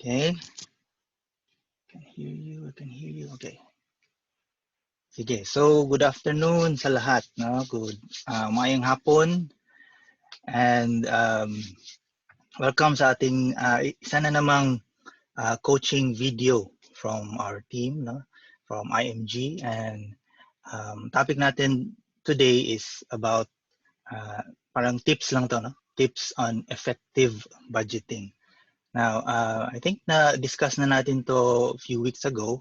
Okay. I can hear you. Okay. Sige. So, good afternoon sa lahat. No? Maayong hapon. And welcome sa ating isa na namang coaching video from our team, no? From IMG. And topic natin today is about parang tips lang to, no? Tips on effective budgeting. Now, I think na-discuss na natin to a few weeks ago,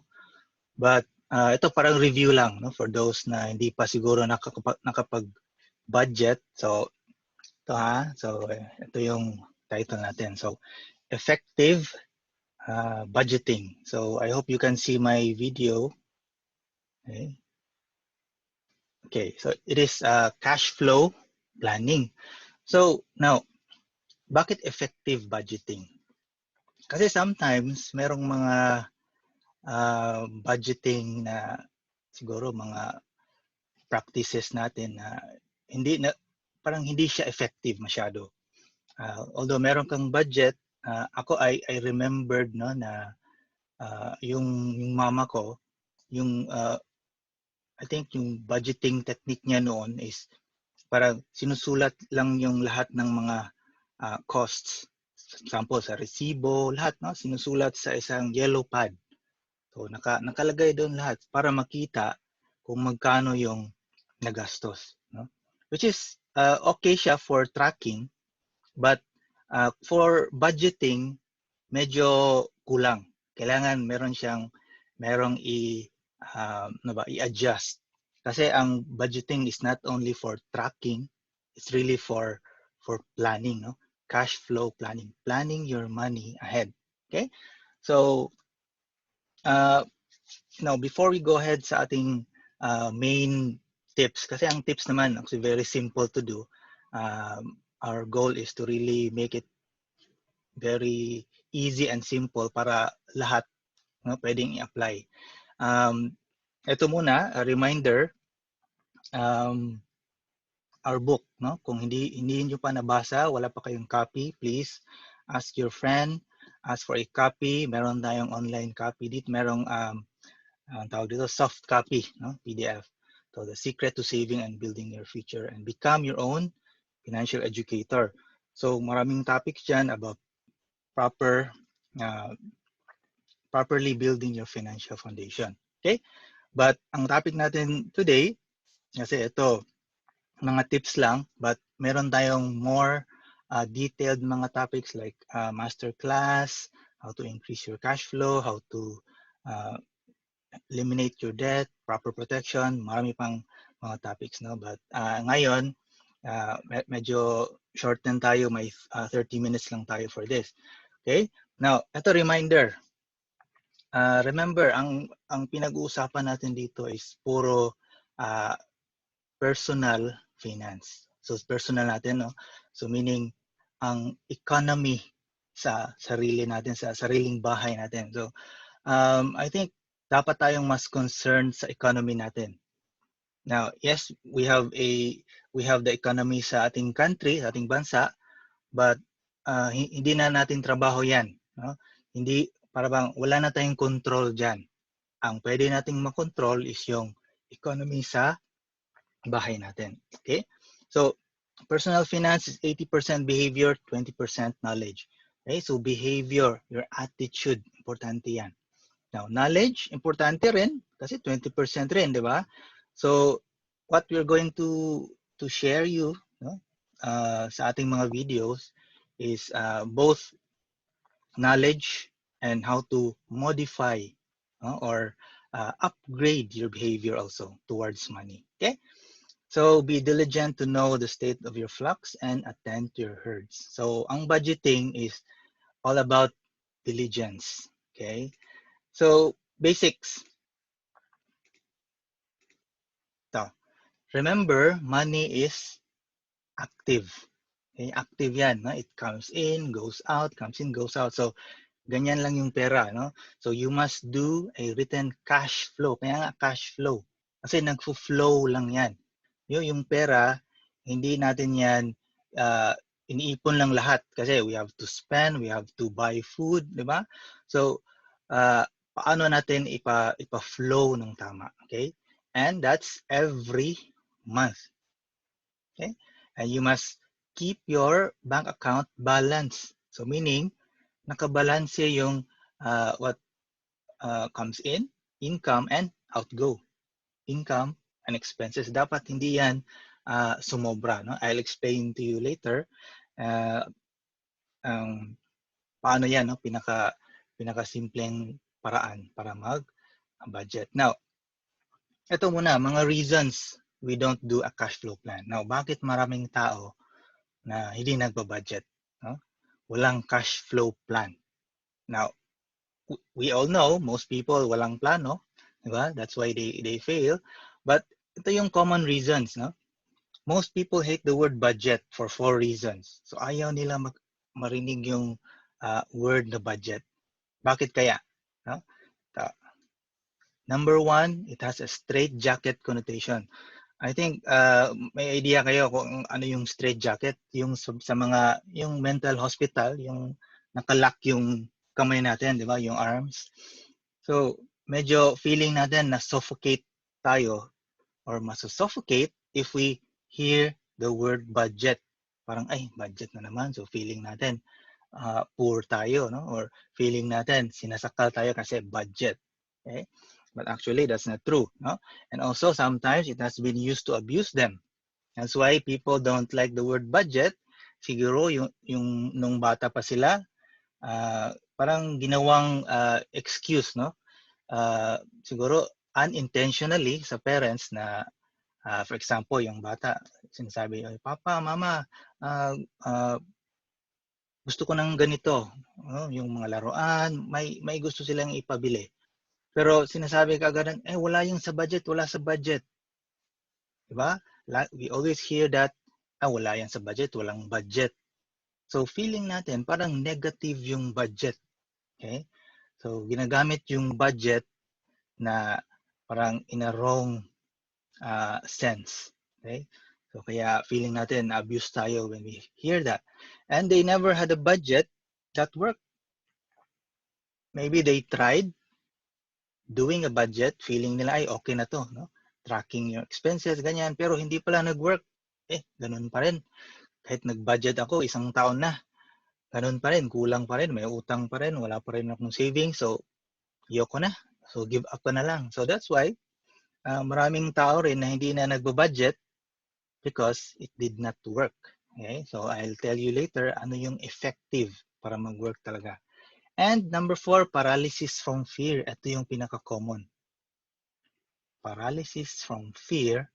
but ito parang review lang, no, for those na hindi pa siguro nakapag-budget. So, ito yung title natin. So, effective budgeting. So, I hope you can see my video. Okay, so it is cash flow planning. So, now, bakit effective budgeting? Kasi sometimes merong mga budgeting na siguro mga practices natin na parang hindi siya effective masyado. Although meron kang budget, I remembered, no, na yung mama ko, yung I think yung budgeting technique niya noon is parang sinusulat lang yung lahat ng mga costs. For example, sa resibo, lahat, no, sinusulat sa isang yellow pad. So nakalagay doon lahat para makita kung magkano yung nagastos, no? Which is okay siya for tracking, but for budgeting medyo kulang. Kailangan merong i-adjust. Kasi ang budgeting is not only for tracking, it's really for planning, no? Cash flow planning. Planning your money ahead. Okay? So now, before we go ahead sa ating main tips, kasi ang tips naman actually very simple to do. Our goal is to really make it very easy and simple para lahat, no, pwedeng i-apply. Ito muna, a reminder, our book, no? Kung hindi niyo pa nabasa, wala pa kayong copy, please ask your friend, ask for a copy. Meron tayong online copy dito, merong tawag dito, soft copy, no? PDF. So, The Secret to Saving and Building Your Future and Become Your Own Financial Educator. So, maraming topics dyan about properly building your financial foundation. Okay? But ang topic natin today, kasi ito, mga tips lang, but meron tayong more detailed mga topics like masterclass, how to increase your cash flow, how to eliminate your debt, proper protection, marami pang mga topics, no? But ngayon, medyo shorten tayo, may 30 minutes lang tayo for this. Okay? Now, ito reminder. Remember, ang pinag-uusapan natin dito is puro personal finance. So, personal natin, no? So, meaning, ang economy sa sarili natin, sa sariling bahay natin. So, I think dapat tayong mas concerned sa economy natin. Now, yes, we have the economy sa ating country, sa ating bansa, but hindi na natin trabaho 'yan, no? Hindi, para bang wala na tayong control diyan. Ang pwede nating makontrol is yung economy sa bahay natin. Okay? So, personal finance is 80% behavior, 20% knowledge. Okay? So, behavior, your attitude, importante 'yan. Now, knowledge, importante rin kasi 20% rin, di ba? So, what we're going to share you, no, sa ating mga videos is both knowledge and how to modify, no, or upgrade your behavior also towards money. Okay? So, be diligent to know the state of your flocks and attend to your herds. So, ang budgeting is all about diligence. Okay? So, basics. So, remember, money is active. Okay? Active yan. No? It comes in, goes out, comes in, goes out. So, ganyan lang yung pera. No? So, you must do a written cash flow. Kaya nga cash flow. Kasi nagfo-flow lang yan. Yung pera, hindi natin yan iniipon lang lahat kasi we have to spend, we have to buy food, di ba? So, paano natin ipa-flow ng tama, okay? And that's every month, okay? And you must keep your bank account balanced. So, meaning, nakabalanse yung what comes in, income, and outgo. Income and expenses. Dapat hindi yan sumobra. No? I'll explain to you later paano yan, no? Pinaka-simpleng paraan para mag-budget. Now, ito muna, mga reasons we don't do a cash flow plan. Now, bakit maraming tao na hindi nagba-budget? No? Walang cash flow plan. Now, we all know, most people walang plano. Diba? That's why they fail. But ito yung common reasons. No? Most people hate the word budget for 4 reasons. So ayaw nila marinig yung word na budget. Bakit kaya? No? Number 1, it has a straitjacket connotation. I think may idea kayo kung ano yung straitjacket, yung sa mga yung mental hospital, yung nakalock yung kamay natin, di ba? Yung arms. So, medyo feeling natin na suffocate tayo or maso-suffocate if we hear the word budget. Parang, ay, budget na naman. So, feeling natin poor tayo, no? Or feeling natin sinasakal tayo kasi budget. Okay? But actually, that's not true, no? And also, sometimes it has been used to abuse them. That's why people don't like the word budget. Siguro, yung nung bata pa sila, parang ginawang excuse, no? Siguro unintentionally sa parents na for example, yung bata sinasabi, Papa, Mama, gusto ko ng ganito, yung mga laruan, may gusto silang ipabili. Pero sinasabi kaagad, wala yung sa budget, wala sa budget. Diba? We always hear that, wala yan sa budget, walang budget. So feeling natin parang negative yung budget. Okay? So ginagamit yung budget na parang in a wrong sense. Okay? So kaya feeling natin abuse tayo when we hear that. And they never had a budget that worked. Maybe they tried doing a budget, feeling nila ay okay na to, no? Tracking your expenses, ganyan, pero hindi pala nag-work. Ganun pa rin. Kahit nag-budget ako, isang taon na, ganun pa rin, kulang pa rin, may utang pa rin, wala pa rin akong savings, so ayoko na. So give up na lang. So that's why maraming tao rin na hindi na nagbo-budget because it did not work. Okay? So I'll tell you later ano yung effective para mag-work talaga. And number 4, paralysis from fear. Ito yung pinaka-common. Paralysis from fear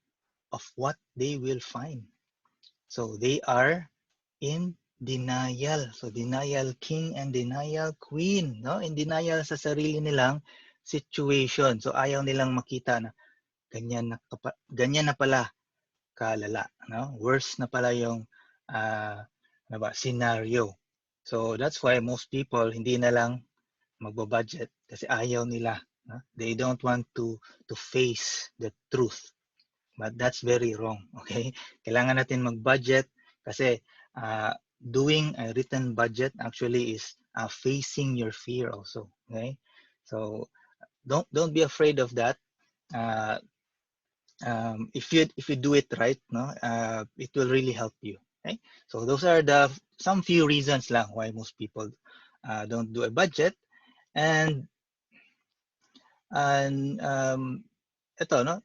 of what they will find. So they are in denial. So denial king and denial queen. No? In denial sa sarili nilang situation. So ayaw nilang makita na ganyan na pala kalala. No? Worse na pala yung scenario. So that's why most people hindi na lang magbo-budget kasi ayaw nila. No? They don't want to face the truth. But that's very wrong. Okay? Kailangan natin mag-budget kasi doing a written budget actually is facing your fear also. Okay? So don't be afraid of that. If you do it right, no, it will really help you. Okay? So those are some few reasons lang why most people don't do a budget. And ito, no,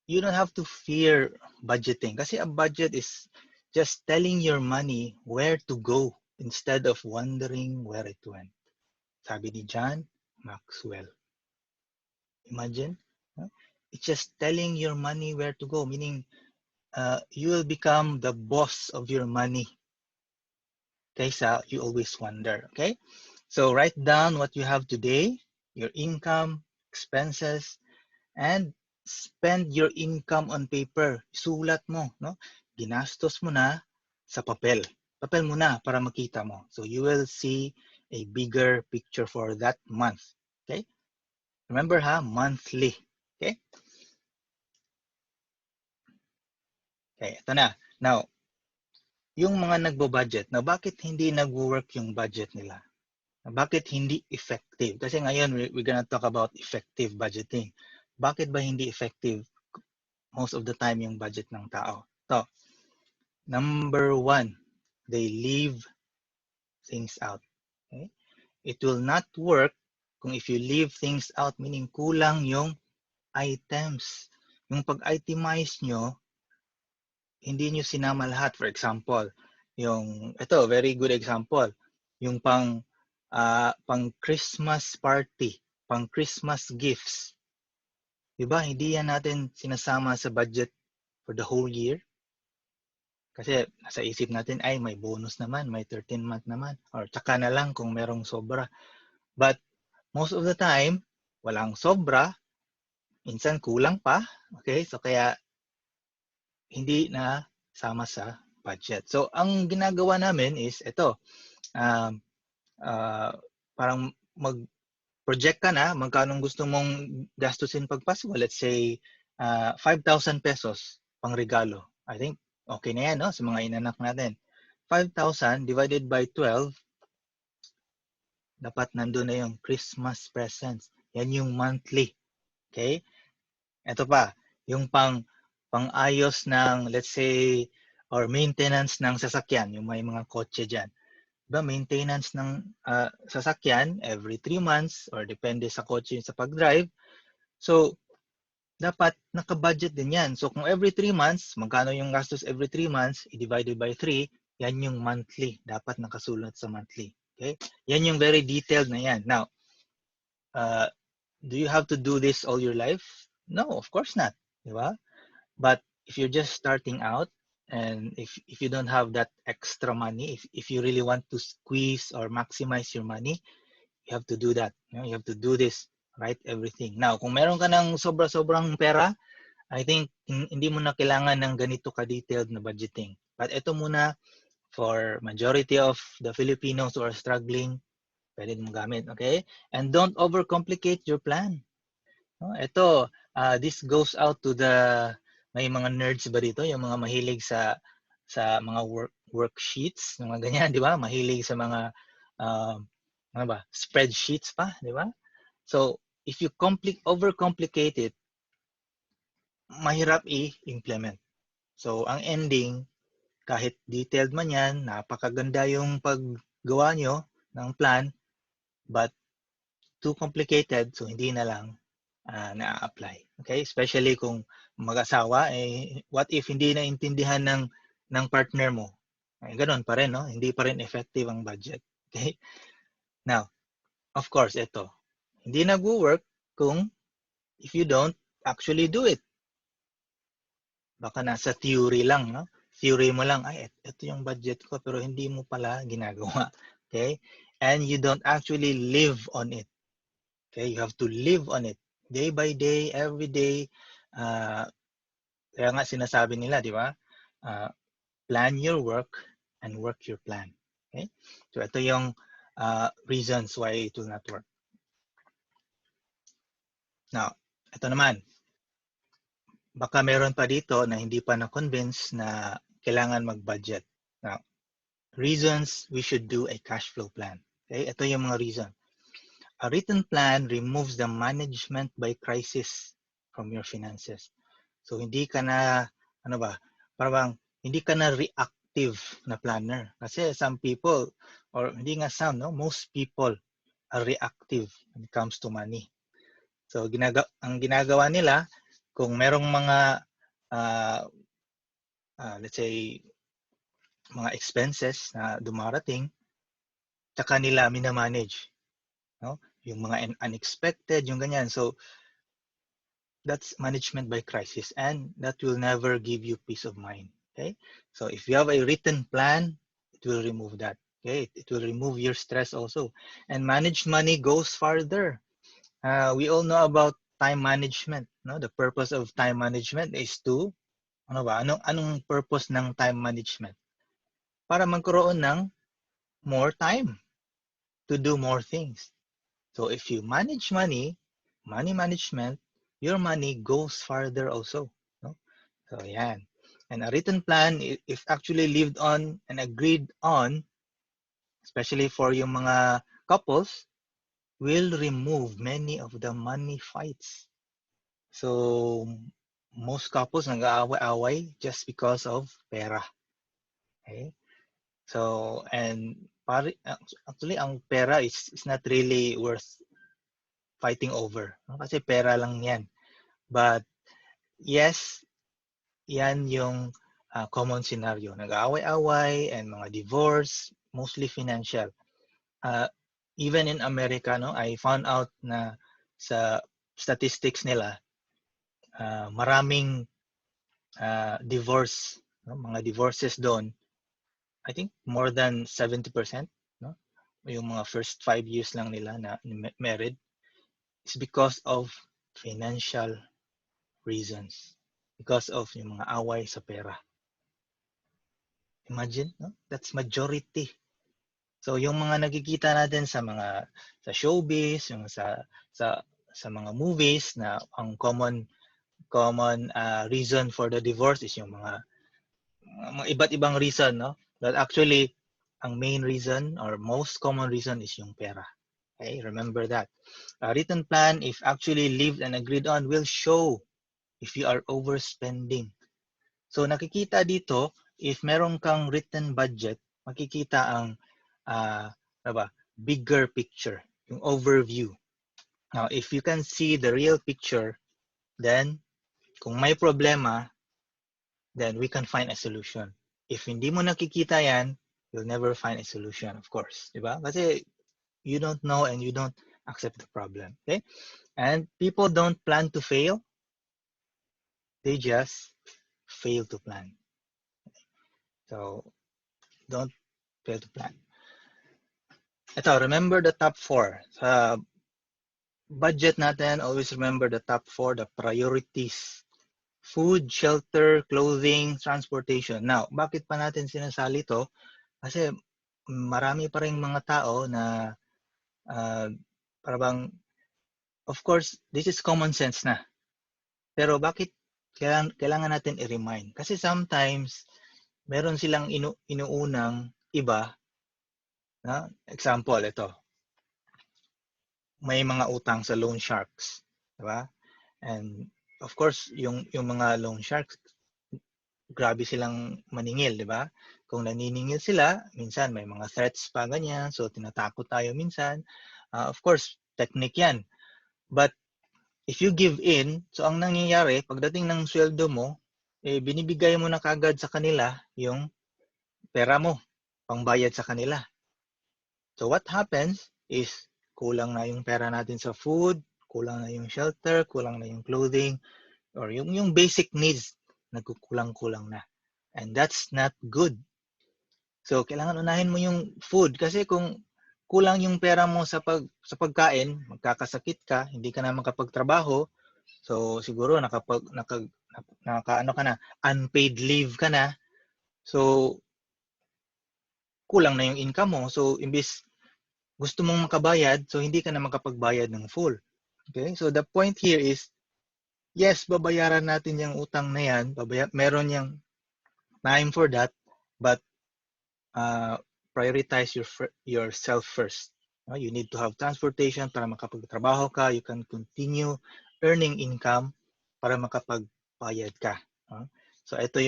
you don't have to fear budgeting kasi a budget is just telling your money where to go instead of wondering where it went. Sabi ni John Maxwell. Imagine, no? It's just telling your money where to go, meaning you will become the boss of your money kaysa you always wonder. Okay? So write down what you have today, your income, expenses, and spend your income on paper. Sulat mo, no? Ginastos mo na sa papel. Papel mo na para makita mo. So you will see a bigger picture for that month. Okay? Remember monthly. Okay? Okay, ito na. Now, yung mga nagbo-budget na bakit hindi nagwo-work yung budget nila. Bakit hindi effective? Kasi ngayon, we're gonna talk about effective budgeting. Bakit ba hindi effective most of the time yung budget ng tao? So, number one, they leave things out. Okay? It will not work kung if you leave things out, meaning kulang yung items. Yung pag-itemize nyo, hindi nyo sinama lahat. For example, ito, very good example, yung pang Christmas party, pang Christmas gifts. Diba? Hindi yan natin sinasama sa budget for the whole year. Kasi nasa isip natin, ay may bonus naman, may 13-month naman, or tsaka na lang kung merong sobra. But most of the time, walang sobra, minsan kulang pa. Okay? So kaya hindi na sama sa budget. So ang ginagawa namin is ito, parang mag-project ka na magkano gusto mong gastusin pag Pasko. Let's say 5,000 pesos pang regalo. I think okay na yan, no? Sa mga inanak natin. 5,000 divided by 12, dapat nandun na yung Christmas presents. Yan yung monthly. Okay? Ito pa, yung pang-ayos ng, let's say, or maintenance ng sasakyan, yung may mga kotse dyan. Diba, maintenance ng sasakyan every 3 months or depende sa kotse sa pag-drive. So, dapat naka-budget din yan. So, kung every 3 months, magkano yung gastos every 3 months, i-divided by 3, yan yung monthly. Dapat nakasulat sa monthly. Okay? Yan yung very detailed na yan. Now, do you have to do this all your life? No, of course not. Diba? But if you're just starting out, and if you don't have that extra money, if you really want to squeeze or maximize your money, you have to do that. You have to do this, right? Everything. Now, kung meron ka ng sobra-sobrang pera, I think hindi mo na kailangan ng ganito ka-detailed na budgeting. But ito muna, for majority of the Filipinos who are struggling, pwede mong gamit, okay? And don't overcomplicate your plan. Ito, this goes out to may mga nerds ba dito, yung mga mahilig sa mga worksheets, mga ganyan, di ba? Mahilig sa mga ano ba, spreadsheets pa, di ba? So, if you overcomplicate it, mahirap i-implement. So, ang ending, kahit detailed man yan, napakaganda yung paggawa nyo ng plan, but too complicated, so hindi na lang na-apply. Okay? Especially kung mag-asawa, what if hindi naintindihan ng partner mo? Ganun pa rin, no? Hindi pa rin effective ang budget. Okay? Now, of course, ito. Hindi nag-work kung if you don't actually do it. Baka nasa theory lang, no? Theory mo lang, ay, ito yung budget ko, pero hindi mo pala ginagawa. Okay? And you don't actually live on it. Okay? You have to live on it. Day by day, every day. Kaya nga sinasabi nila, di ba? Plan your work and work your plan. Okay? So ito yung reasons why it will not work. Now, ito naman. Baka meron pa dito na hindi pa na-convince na kailangan mag-budget. Now, reasons we should do a cash flow plan. Okay? Ito yung mga reason. A written plan removes the management by crisis from your finances. So hindi ka na, parang hindi ka na reactive na planner. Kasi some people, or hindi nga some, no? Most people are reactive when it comes to money. So ang ginagawa nila, kung merong mga, let's say, mga expenses na dumarating, tsaka nila minamanage. No? Yung mga unexpected, yung ganyan. So, that's management by crisis, and that will never give you peace of mind. Okay, so if you have a written plan, it will remove that. Okay, it will remove your stress also. And managed money goes farther. We all know about time management. No, the purpose of time management is to anong purpose ng time management? Para magkaroon ng more time to do more things. So if you manage money management, your money goes farther also. No? So yan. And a written plan, if actually lived on and agreed on, especially for yung mga couples, will remove many of the money fights. So, most couples nag-aaway-away just because of pera. Okay? So, and actually, ang pera is not really worth fighting over. Kasi pera lang yan. But, yes, yan yung common scenario. Nag-aaway-away and mga divorce, mostly financial. Even in America, no, I found out na sa statistics nila, maraming divorce, no, mga divorces doon. I think more than 70%, no, yung mga first 5 years lang nila na married, is because of financial reasons. Because of yung mga away sa pera. Imagine, no? That's majority. So yung mga nakikita natin sa showbiz, yung sa mga movies na ang common reason for the divorce is yung mga iba't ibang reason, no? But actually ang main reason or most common reason is yung pera. Okay, remember that. A written plan, if actually lived and agreed on, will show if you are overspending. So nakikita dito, if meron kang written budget, makikita ang bigger picture, yung overview. Now, if you can see the real picture, then kung may problema, then we can find a solution. If hindi mo nakikita yan, you'll never find a solution, of course. Diba? Kasi you don't know and you don't accept the problem. Okay? And people don't plan to fail. They just fail to plan. So, don't fail to plan. Ito, remember the top 4. Sa budget natin, always remember the top 4, the priorities. Food, shelter, clothing, transportation. Now, bakit pa natin sinasali to? Kasi marami pa rin mga tao na parang, of course, this is common sense na. Pero bakit kailangan natin i-remind? Kasi sometimes, meron silang inuunang iba. Na? Example, ito. May mga utang sa loan sharks. Diba? And of course, yung mga loan sharks, grabe silang maningil, di ba? Kung naniningil sila, minsan may mga threats pa ganyan, so tinatakot tayo minsan. Of course, technique yan. But if you give in, so ang nangyayari, pagdating ng sweldo mo, binibigay mo na kagad sa kanila yung pera mo, pangbayad sa kanila. So what happens is, kulang na yung pera natin sa food, kulang na yung shelter, kulang na yung clothing, or yung basic needs, nagkukulang-kulang na. And that's not good. So, kailangan unahin mo yung food kasi kung kulang yung pera mo sa pagkain, magkakasakit ka, hindi ka na makapagtrabaho, so siguro naka unpaid leave ka na. So, kulang na yung income mo. So, imbis gusto mong makabayad, so hindi ka na makapagbayad ng full. Okay? So, the point here is, yes, babayaran natin yung utang na yan, meron yung time for that, but prioritize yourself first. You need to have transportation para makapagtrabaho ka. You can continue earning income para makapagbayad ka. So ito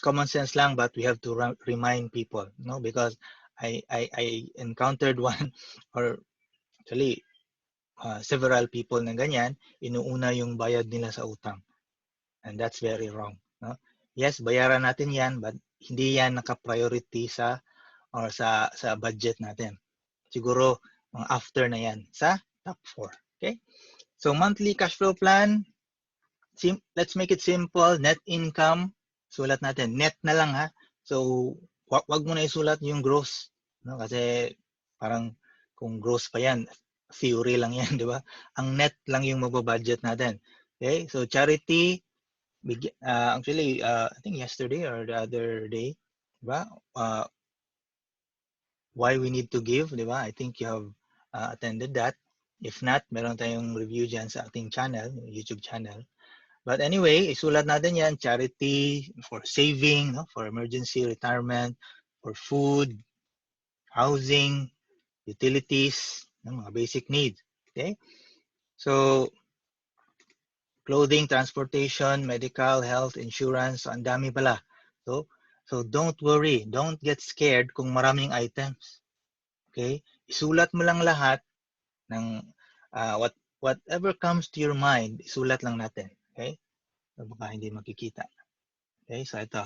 common sense lang, but we have to remind people, no? Because I encountered one or actually several people na ganyan, inuuna yung bayad nila sa utang. And that's very wrong. No? Yes, bayaran natin yan, but hindi yan naka-priority sa budget natin. Siguro after na yan sa top 4. Okay? So monthly cash flow plan, let's make it simple. Net income, sulat natin. Net na lang ha. So wag mo na isulat yung gross. No? Kasi parang kung gross pa yan, theory lang yan, di ba? Ang net lang yung mababudget natin. Okay? So charity, actually, I think yesterday or the other day, diba? Why we need to give, diba? I think you have attended that. If not, meron tayong review dyan sa ating channel, YouTube channel. But anyway, isulat natin yan, charity, for saving, no? For emergency, retirement, for food, housing, utilities, no? Mga basic needs. Okay? So, clothing, transportation, medical, health, insurance, so ang dami pala. So don't worry, don't get scared kung maraming items. Okay? Isulat mo lang lahat ng whatever comes to your mind, isulat lang natin. Okay? So baka hindi makikita. Okay? So ito,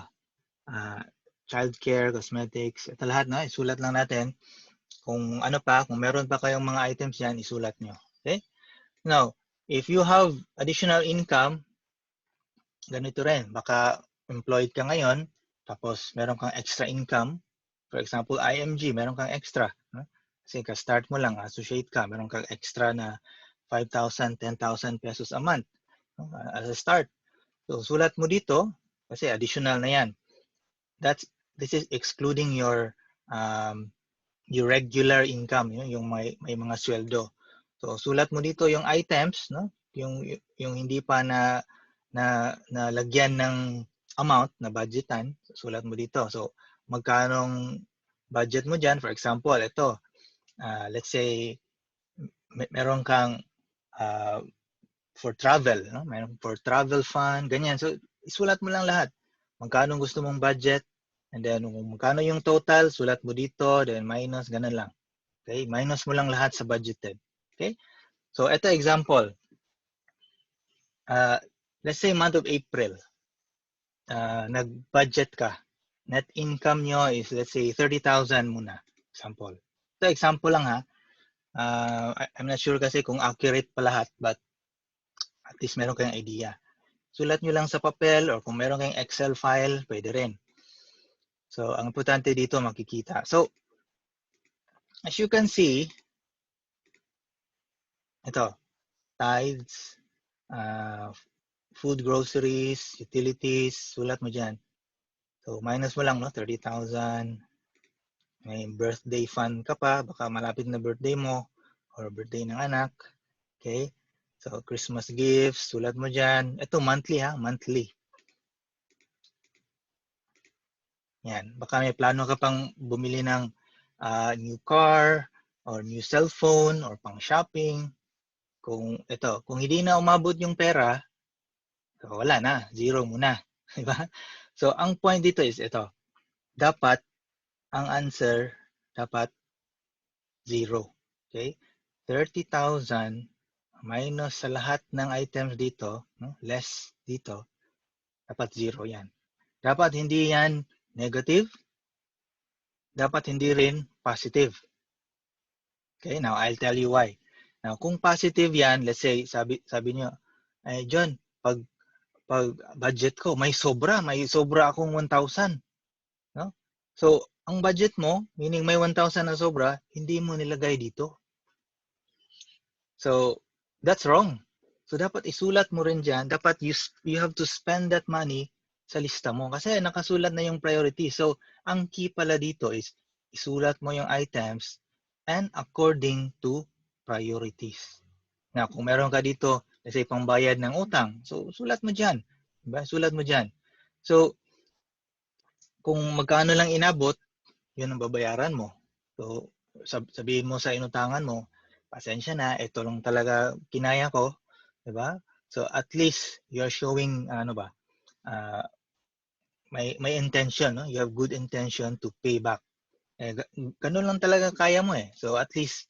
childcare, cosmetics, ito lahat, no? Isulat lang natin. Kung ano pa, kung meron pa kayong mga items yan, isulat nyo. Okay? Now, if you have additional income, ganito rin. Baka employed ka ngayon, tapos meron kang extra income. For example, IMG, meron kang extra. No? Kasi ka-start mo lang, associate ka, meron kang extra na 5,000, 10,000 pesos a month, no? As a start. So, sulat mo dito, kasi additional na yan. This is excluding your regular income, yung may mga sweldo. So, sulat mo dito yung items, no? Yung hindi pa na lagyan ng amount na budgetan, sulat mo dito. So, magkanong budget mo dyan? For example, ito, let's say, meron kang for travel, no? Meron for travel fund, ganyan. So, isulat mo lang lahat. Magkano gusto mong budget, and then kung magkano yung total, sulat mo dito, then minus, ganun lang. Okay? Minus mo lang lahat sa budgeted. Okay? So, ito example. Let's say month of April. Nag-budget ka. Net income nyo is, let's say, 30,000 muna. Example. Ito, example lang ha. I'm not sure kasi kung accurate pa lahat, but at least meron kayong idea. Sulat nyo lang sa papel or kung meron kayong Excel file, pwede rin. So, ang importante dito makikita. So, as you can see, ito, tithes, food, groceries, utilities, sulat mo dyan. So, minus mo lang, no? 30,000. May birthday fund ka pa, baka malapit na birthday mo or birthday ng anak. Okay? So, Christmas gifts, sulat mo dyan. Ito, monthly ha, monthly. Yan. Baka may plano ka pang bumili ng new car or new cellphone or pang shopping. Kung hindi na umabot yung pera, so wala na, zero muna. Diba? So, ang point dito is ito. Dapat, ang answer, dapat zero. Okay? 30,000 minus sa lahat ng items dito, no? Less dito, dapat zero yan. Dapat hindi yan negative, dapat hindi rin positive. Okay, now I'll tell you why. Now, kung positive yan, let's say, sabi nyo, John, pag budget ko, may sobra akong 1,000. No? So, ang budget mo, meaning may 1,000 na sobra, hindi mo nilagay dito. So, that's wrong. So, dapat isulat mo rin dyan. Dapat you have to spend that money sa lista mo. Kasi nakasulat na yung priority. So, ang key pala dito is isulat mo yung items and according to priorities. Na kung meron ka dito, let's say, pangbayad ng utang, so sulat mo dyan. Diba? Sulat mo dyan. So, kung magkano lang inabot, yun ang babayaran mo. So, sabihin mo sa inutangan mo, pasensya na, ito lang talaga kinaya ko, 'di ba? So at least you're showing may intention, no? You have good intention to pay back. Ganun lang talaga kaya mo eh. So at least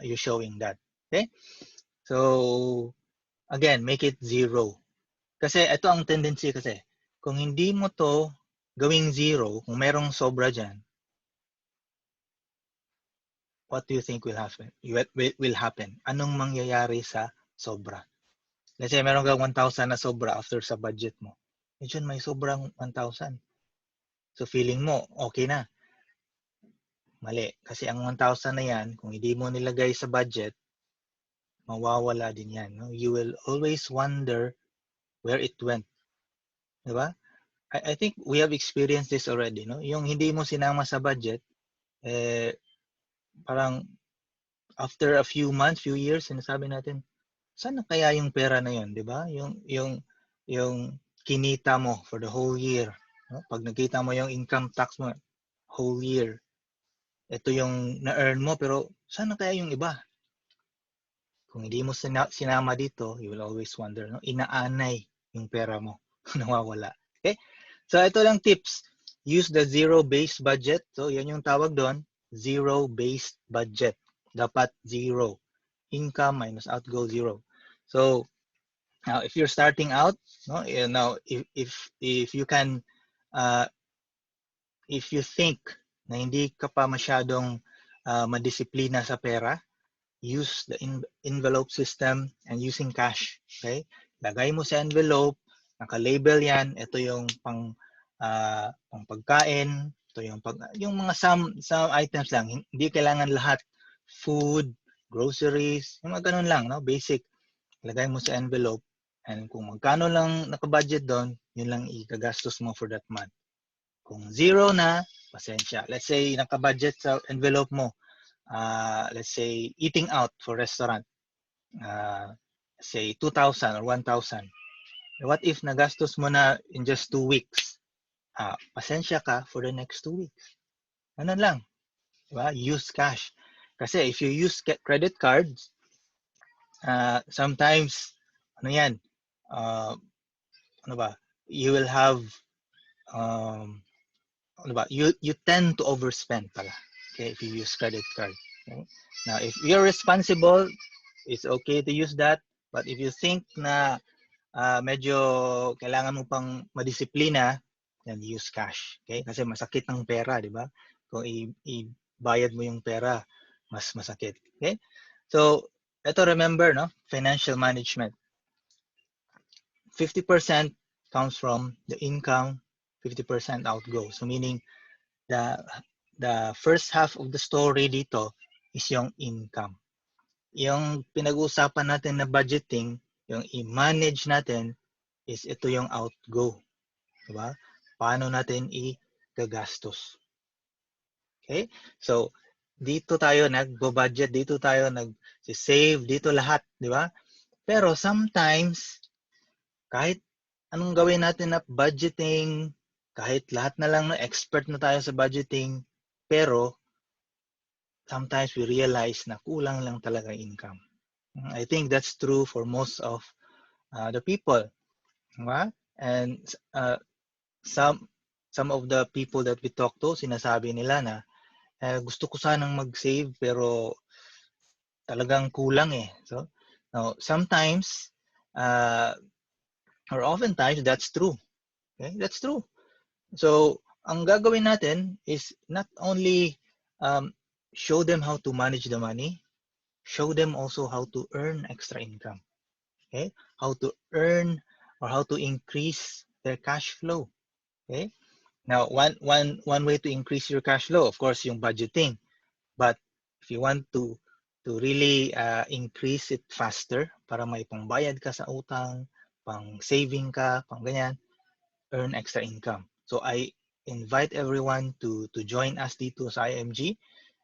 you're showing that. Okay? So again, make it zero. Kasi ito ang tendency kasi. Kung hindi mo to gawing zero, kung merong sobra dyan, what do you think will happen? Will happen? Anong mangyayari sa sobra? Let's say meron kang 1,000 na sobra after sa budget mo. Medyo may sobrang 1,000. So feeling mo, okay na. Mali. Kasi ang 1,000 na yan, kung hindi mo nilagay sa budget, mawawala din yan. No? You will always wonder where it went. Diba? I think we have experienced this already. No? Yung hindi mo sinama sa budget, parang after a few months, few years, sinasabi natin, saan na kaya yung pera na yun, di ba? Yung yung kinita mo for the whole year. No? Pag nakita mo yung income tax mo whole year, ito yung na-earn mo, pero sana kaya yung iba? Kung hindi mo sinama dito, you will always wonder, no? Inaanay yung pera mo, nawawala. Okay? So ito lang tips. Use the zero-based budget. So yan yung tawag doon, zero-based budget. Dapat zero. Income minus outgo, zero. So now if you're starting out, no, now if you can if you think na hindi ka pa masyadong madisiplina sa pera, use the envelope system and using cash. Okay? Lagay mo sa envelope, naka-label yan, ito yung pang pagkain, ito yung mga some items lang, hindi kailangan lahat. Food, groceries, yung mga ganun lang, no? Basic. Lagay mo sa envelope and kung magkano lang naka-budget doon, yun lang igagastos mo for that month. Kung zero na, pasensya. Let's say naka-budget sa envelope mo, let's say eating out for restaurant, say 2,000 or 1,000. What if nagastos mo na in just 2 weeks? Pasensya ka for the next 2 weeks. Ano lang, diba? Use cash. Kasi if you use credit cards, sometimes, ano yan, ano ba, you will have, ano ba, you tend to overspend pala, okay, if you use credit card. Okay? Now, if you're responsible, it's okay to use that. But if you think na medyo kailangan mo pang madisiplina, then use cash. Okay? Kasi masakit ng pera, di ba? Kung ibayad mo yung pera, mas masakit. Okay? So, ito remember, no? Financial management. 50% comes from the income, 50% outgo. So meaning the first half of the story dito is yung income. Yung pinag-uusapan natin na budgeting, yung i-manage natin is ito yung outgo. Diba? Paano natin i-gagastos. Okay? So, dito tayo nag-budget, dito tayo nag-save, dito lahat, di ba? Pero sometimes, kahit anong gawin natin na budgeting, kahit lahat na lang na expert na tayo sa budgeting, pero sometimes we realize na kulang lang talaga income. I think that's true for most of the people. Diba? And some of the people that we talk to, sinasabi nila na gusto ko sanang mag-save pero talagang kulang eh. So, now, sometimes or oftentimes that's true. Okay? That's true. So, ang gagawin natin is not only show them how to manage the money, show them also how to earn extra income. Okay? How to earn or how to increase their cash flow. Okay? Now, one way to increase your cash flow, of course, yung budgeting. But if you want to really increase it faster para may pangbayad ka sa utang, pang saving ka, pang ganyan, earn extra income. So I invite everyone to join us dito sa IMG.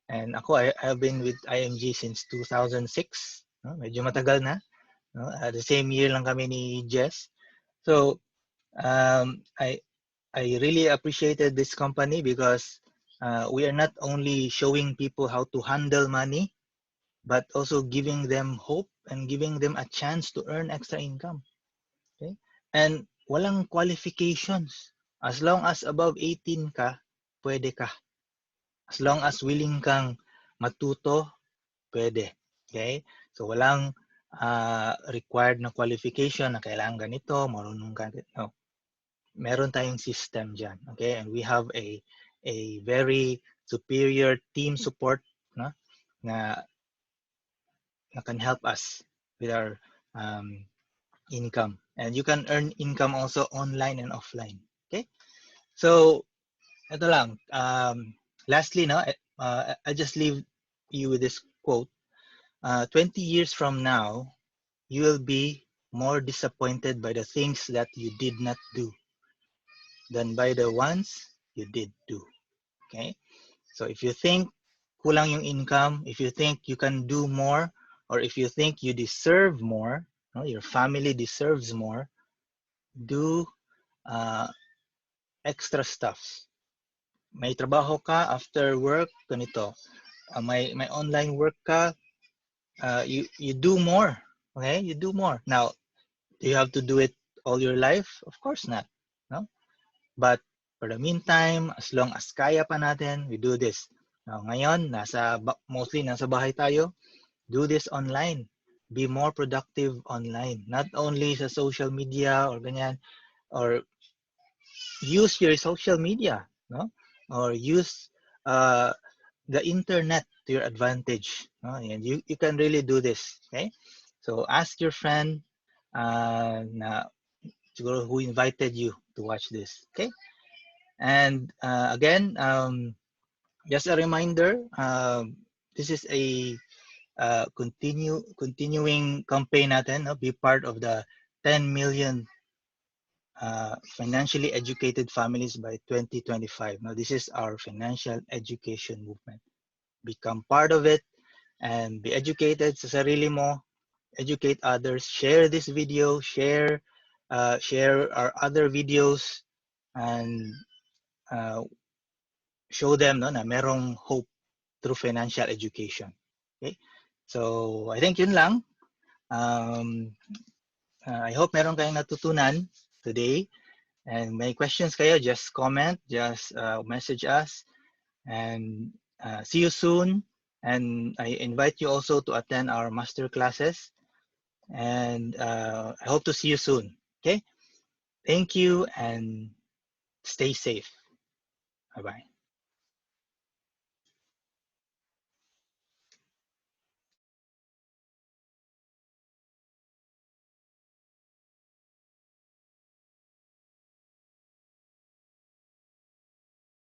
And ako, I have been with IMG since 2006. No? Medyo matagal na. No? The same year lang kami ni Jess. So I really appreciated this company because we are not only showing people how to handle money, but also giving them hope and giving them a chance to earn extra income. Okay? And walang qualifications. As long as above 18 ka, pwede ka. As long as willing kang matuto, pwede. Okay? So walang required na qualification na kailangan ganito, marunong ka. No. Meron tayong system dyan. Okay? And we have a very superior team support na can help us with our income. And you can earn income also online and offline. Okay? So, ito lang. Lastly, no, I just leave you with this quote. 20 years from now, you will be more disappointed by the things that you did not do than by the ones you did do. Okay? So if you think kulang yung income, if you think you can do more, or if you think you deserve more, no, your family deserves more, do extra stuff. May trabaho ka after work, ganito. May online work ka, you do more. Okay, you do more. Now, do you have to do it all your life? Of course not. No? But for the meantime, as long as kaya pa natin, we do this. Now, ngayon, mostly nasa bahay tayo, do this online. Be more productive online. Not only sa social media or ganyan, or use your social media, no? Or use the internet to your advantage. No? And you can really do this. Okay? So ask your friend na siguro who invited you to watch this. Okay? And again, just a reminder, this is a continuing campaign natin. No? Be part of the 10 million financially educated families by 2025. Now, this is our financial education movement. Become part of it and be educated sa sarili mo, educate others, share this video, share our other videos, and show them no, na merong hope through financial education. Okay? So, I think yun lang. I hope meron kayong natutunan today. And may questions kayo, just comment, just message us. And see you soon. And I invite you also to attend our master classes. And I hope to see you soon. Okay? Thank you and stay safe. Bye-bye.